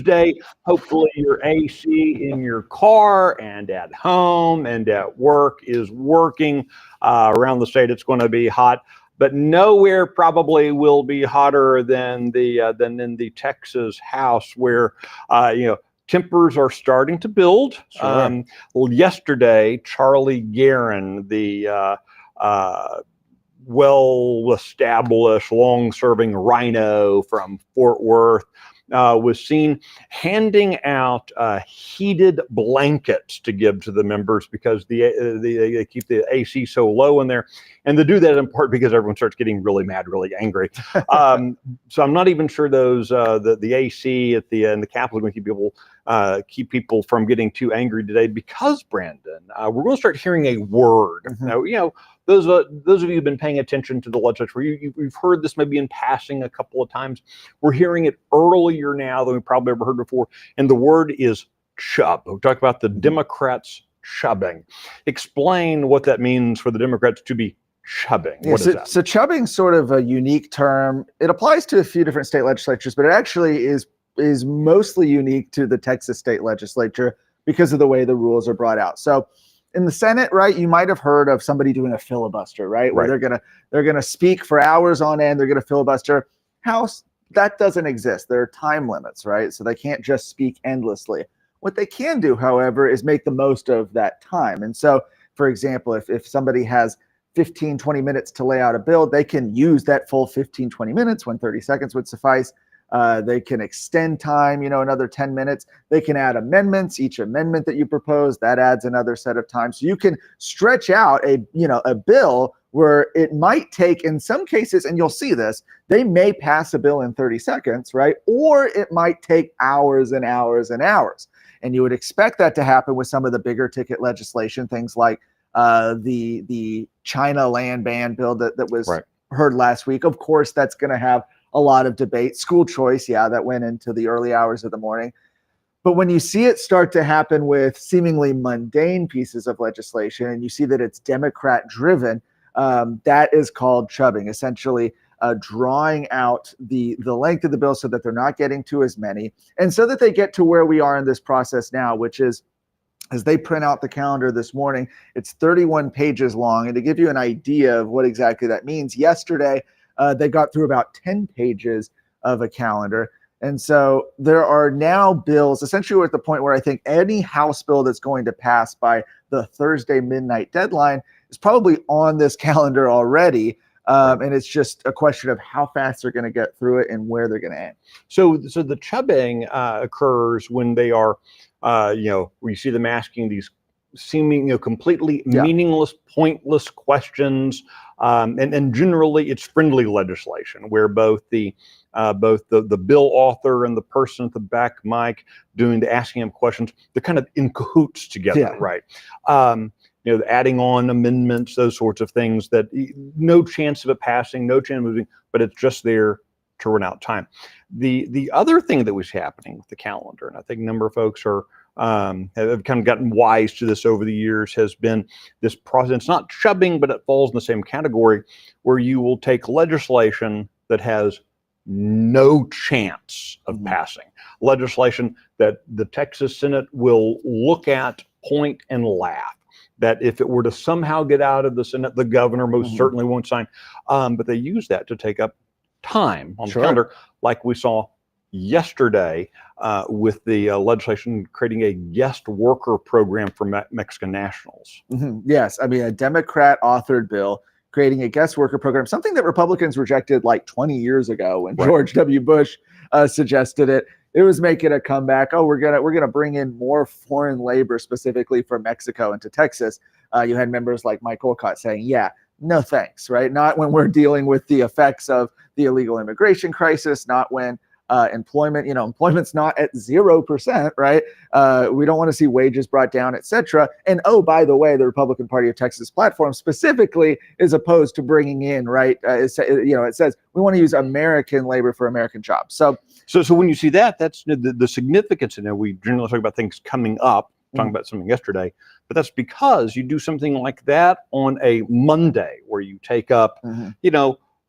Tuesday. Hopefully your AC in your car and at home and at work is working. Around the state, it's going to be hot, but nowhere probably will be hotter than in the Texas house where tempers are starting to build. Sure. Well, yesterday, Charlie Guerin, the well-established, long-serving rhino from Fort Worth, was seen handing out heated blankets to give to the members because they keep the AC so low in there. And they do that in part because everyone starts getting really mad, really angry. So I'm not even sure those the AC at in the Capitol is going to keep people from getting too angry today because, Brandon, we're going to start hearing a word. Now, those of you who've been paying attention to the legislature, you've heard this maybe in passing a couple of times. We're hearing it earlier now than we probably ever heard before, and the word is chub. We talk about the Democrats chubbing. Explain what that means for the Democrats to be chubbing. What is that? So chubbing's sort of a unique term. It applies to a few different state legislatures, but it actually is mostly unique to the Texas state legislature because of the way the rules are brought out. So in the Senate, right, you might have heard of somebody doing a filibuster, right? Where they're gonna speak for hours on end, they're gonna filibuster. House, that doesn't exist. There are time limits, right? So they can't just speak endlessly. What they can do, however, is make the most of that time. And so, for example, if somebody has 15, 20 minutes to lay out a bill, they can use that full 15, 20 minutes when 30 seconds would suffice. They can extend time, another 10 minutes. They can add amendments. Each amendment that you propose, that adds another set of time. So you can stretch out a bill where it might take, in some cases, and you'll see this, they may pass a bill in 30 seconds, right? Or it might take hours and hours and hours. And you would expect that to happen with some of the bigger ticket legislation, things like the China land ban bill that was heard last week. Of course, that's going to have a lot of debate. School choice, that went into the early hours of the morning. But when you see it start to happen with seemingly mundane pieces of legislation, and you see that it's Democrat driven, that is called chubbing, essentially drawing out the length of the bill so that they're not getting to as many, and so that they get to where we are in this process now, which is, as they print out the calendar this morning, it's 31 pages long. And to give you an idea of what exactly that means, yesterday, they got through about 10 pages of a calendar. And so there are now bills, essentially we're at the point where I think any House bill that's going to pass by the Thursday midnight deadline is probably on this calendar already. And it's just a question of how fast they're going to get through it and where they're going to end. So the chubbing occurs when they are, where you see them asking these seeming, completely meaningless, pointless questions. And generally it's friendly legislation where both the bill author and the person at the back mic doing the asking them questions, they're kind of in cahoots together, right? Adding on amendments, those sorts of things that no chance of it passing, no chance of moving, but it's just there to run out time. The other thing that was happening with the calendar, and I think a number of folks are have kind of gotten wise to this over the years, has been this process. It's not chubbing, but it falls in the same category where you will take legislation that has no chance of passing, legislation that the Texas Senate will look at, point, and laugh. That if it were to somehow get out of the Senate, the governor most certainly won't sign. But they use that to take up time on the calendar, like we saw yesterday with the legislation creating a guest worker program for Mexican nationals. Yes, I mean, a Democrat-authored bill creating a guest worker program, something that Republicans rejected like 20 years ago when George W. Bush suggested it. It was making a comeback. Oh, we're gonna bring in more foreign labor specifically from Mexico into Texas. You had members like Mike Olcott saying, no thanks, right? Not when we're dealing with the effects of the illegal immigration crisis, not when employment's not at 0%, right? We don't want to see wages brought down, et cetera. And oh, by the way, the Republican Party of Texas platform specifically is opposed to bringing in, right? It says we want to use American labor for American jobs. So when you see that, that's the significance. And we generally talk about things coming up, talking about something yesterday, but that's because you do something like that on a Monday where you take up,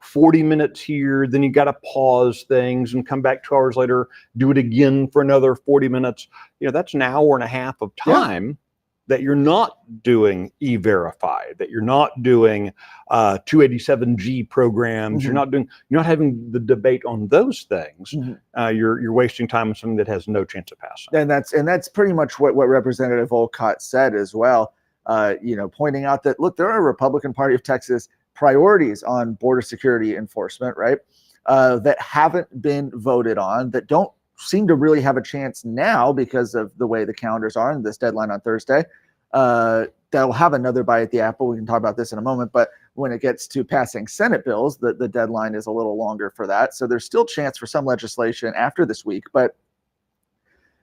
40 minutes here, then you got to pause things and come back 2 hours later, do it again for another 40 minutes. That's an hour and a half of time that you're not doing E-Verify, that you're not doing 287G programs, you're not having the debate on those things. You're wasting time on something that has no chance of passing. And that's pretty much what Representative Olcott said as well. Pointing out that, look, there are Republican Party of Texas priorities on border security enforcement, right? That haven't been voted on, that don't seem to really have a chance now because of the way the calendars are and this deadline on Thursday. That will have another bite at the apple. We can talk about this in a moment, but when it gets to passing Senate bills, the deadline is a little longer for that. So there's still chance for some legislation after this week. But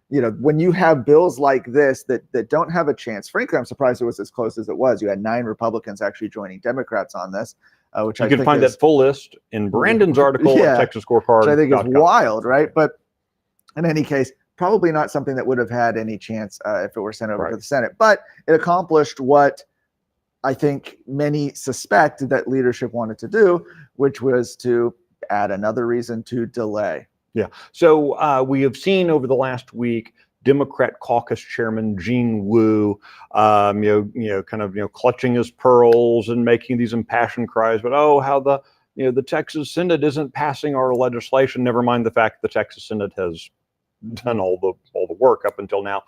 when you have bills like this that don't have a chance, frankly, I'm surprised it was as close as it was. You had 9 Republicans actually joining Democrats on this, which you can find that full list in Brandon's article at Texas Scorecard. Which I think is wild, right? But in any case, probably not something that would have had any chance if it were sent over to the Senate. But it accomplished what I think many suspect that leadership wanted to do, which was to add another reason to delay. Yeah. So we have seen over the last week Democrat Caucus Chairman Gene Wu, kind of clutching his pearls and making these impassioned cries, but how the Texas Senate isn't passing our legislation. Never mind the fact the Texas Senate has done all the work up until now.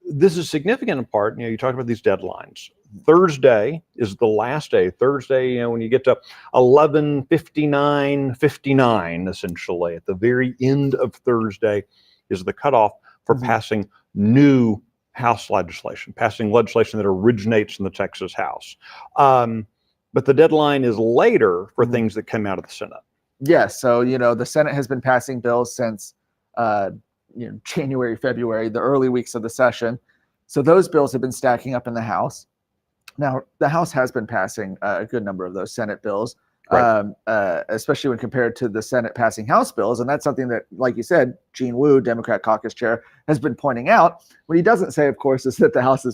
This is significant in part. You talked about these deadlines. Thursday is the last day. Thursday, when you get to 11:59, essentially at the very end of Thursday, is the cutoff for passing new House legislation, passing legislation that originates in the Texas House. But the deadline is later for things that come out of the Senate. Yes. So, the Senate has been passing bills since January, February, the early weeks of the session. So those bills have been stacking up in the House. Now, the House has been passing a good number of those Senate bills, especially when compared to the Senate passing House bills. And that's something that, like you said, Gene Wu, Democrat caucus chair, has been pointing out. What he doesn't say, of course, is that the House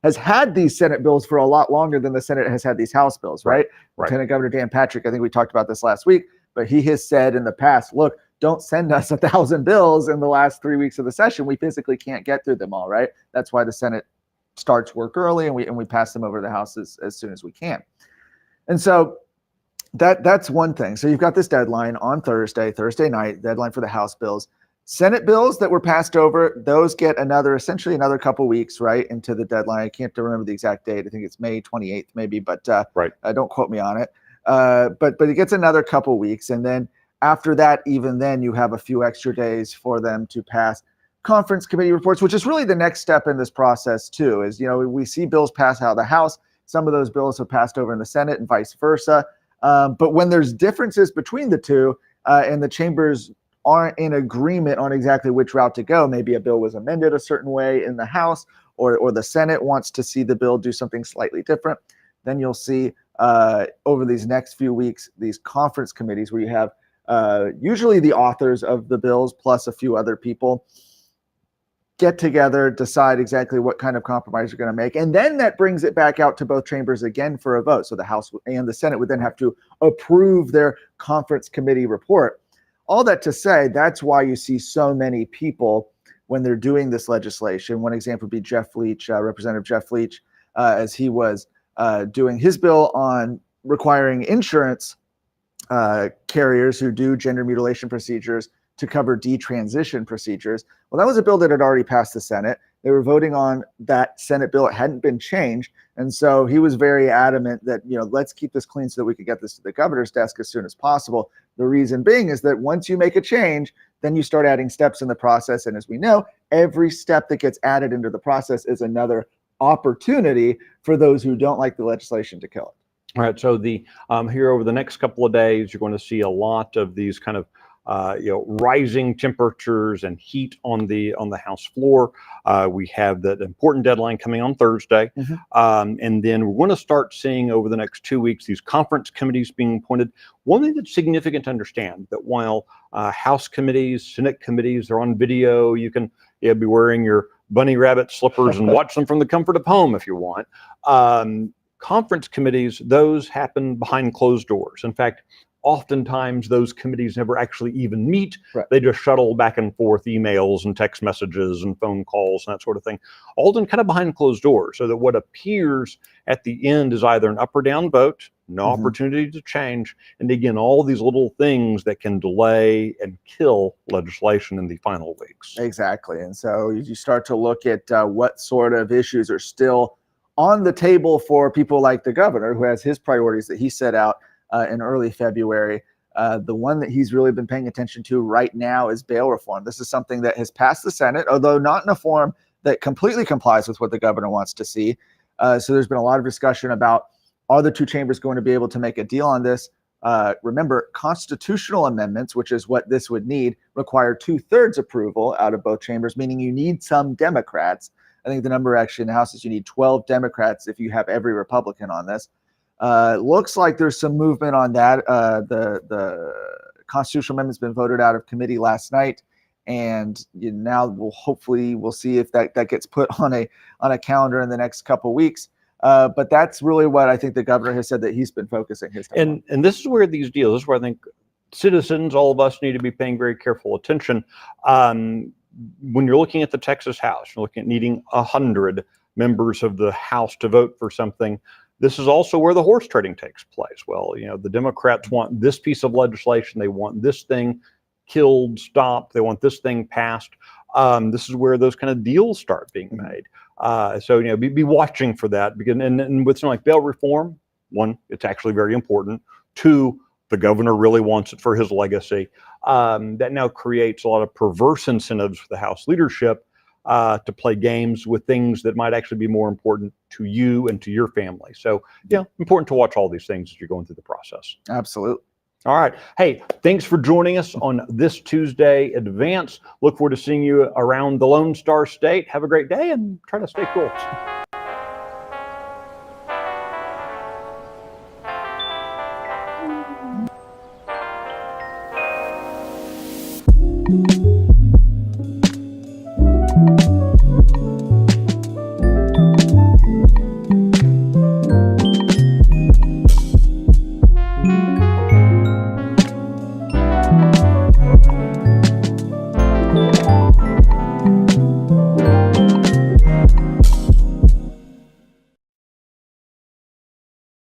has had these Senate bills for a lot longer than the Senate has had these House bills, right? Lieutenant Governor Dan Patrick, I think we talked about this last week, but he has said in the past, look, don't send us 1,000 bills in the last 3 weeks of the session. We physically can't get through them all, right? That's why the Senate starts work early and we pass them over to the House as soon as we can. And so that's one thing. So you've got this deadline on Thursday night, deadline for the House bills. Senate bills that were passed over, those get essentially another couple weeks, right, into the deadline. I can't remember the exact date. I think it's May 28th maybe, but don't quote me on it. But it gets another couple weeks. And then after that, even then, you have a few extra days for them to pass conference committee reports, which is really the next step in this process too, is, we see bills pass out of the House. Some of those bills have passed over in the Senate and vice versa. But when there's differences between the two and the chambers aren't in agreement on exactly which route to go, maybe a bill was amended a certain way in the House or the Senate wants to see the bill do something slightly different, then you'll see over these next few weeks, these conference committees where you have usually the authors of the bills plus a few other people get together, decide exactly what kind of compromise you're going to make. And then that brings it back out to both chambers again for a vote. So the House and the Senate would then have to approve their conference committee report. All that to say, that's why you see so many people when they're doing this legislation. One example would be Jeff Leach, Representative Jeff Leach, as he was doing his bill on requiring insurance carriers who do gender mutilation procedures to cover detransition procedures. Well, that was a bill that had already passed the Senate. They were voting on that Senate bill. It hadn't been changed. And so he was very adamant that, let's keep this clean so that we could get this to the governor's desk as soon as possible. The reason being is that once you make a change, then you start adding steps in the process. And as we know, every step that gets added into the process is another opportunity for those who don't like the legislation to kill it. All right. So here over the next couple of days, you're going to see a lot of these kind of rising temperatures and heat on the House floor. We have that important deadline coming on Thursday. And then we're going to start seeing over the next 2 weeks these conference committees being appointed. One thing that's significant to understand that while House committees, Senate committees, they're on video, you can be wearing your bunny rabbit slippers and watch them from the comfort of home if you want. Conference committees, those happen behind closed doors. In fact, oftentimes those committees never actually even meet. Right. They just shuttle back and forth emails and text messages and phone calls and that sort of thing, all done kind of behind closed doors, so that what appears at the end is either an up or down vote, no opportunity to change, and again, all these little things that can delay and kill legislation in the final weeks. Exactly. And so you start to look at what sort of issues are still on the table for people like the governor, who has his priorities that he set out in early February. The one that he's really been paying attention to right now is bail reform. This is something that has passed the Senate, although not in a form that completely complies with what the governor wants to see. So there's been a lot of discussion about, are the two chambers going to be able to make a deal on this? Remember, constitutional amendments, which is what this would need, require 2/3 approval out of both chambers, meaning you need some Democrats. I think the number actually in the House is you need 12 Democrats if you have every Republican on this. Looks like there's some movement on that. The constitutional amendment's been voted out of committee last night, and now we'll see if that gets put on a calendar in the next couple of weeks. But that's really what I think the governor has said that he's been focusing his time on. And this is where these deals, this is where I think citizens, all of us, need to be paying very careful attention. When you're looking at the Texas House, you're looking at needing 100 members of the House to vote for something. This is also where the horse trading takes place. Well, the Democrats want this piece of legislation. They want this thing killed, stopped. They want this thing passed. This is where those kind of deals start being made. So, be watching for that. Because, and with something like bail reform, one, it's actually very important. Two, the governor really wants it for his legacy. That now creates a lot of perverse incentives for the House leadership to play games with things that might actually be more important to you and to your family. So, important to watch all these things as you're going through the process. Absolutely. All right. Hey, thanks for joining us on this Tuesday Advance. Look forward to seeing you around the Lone Star State. Have a great day and try to stay cool.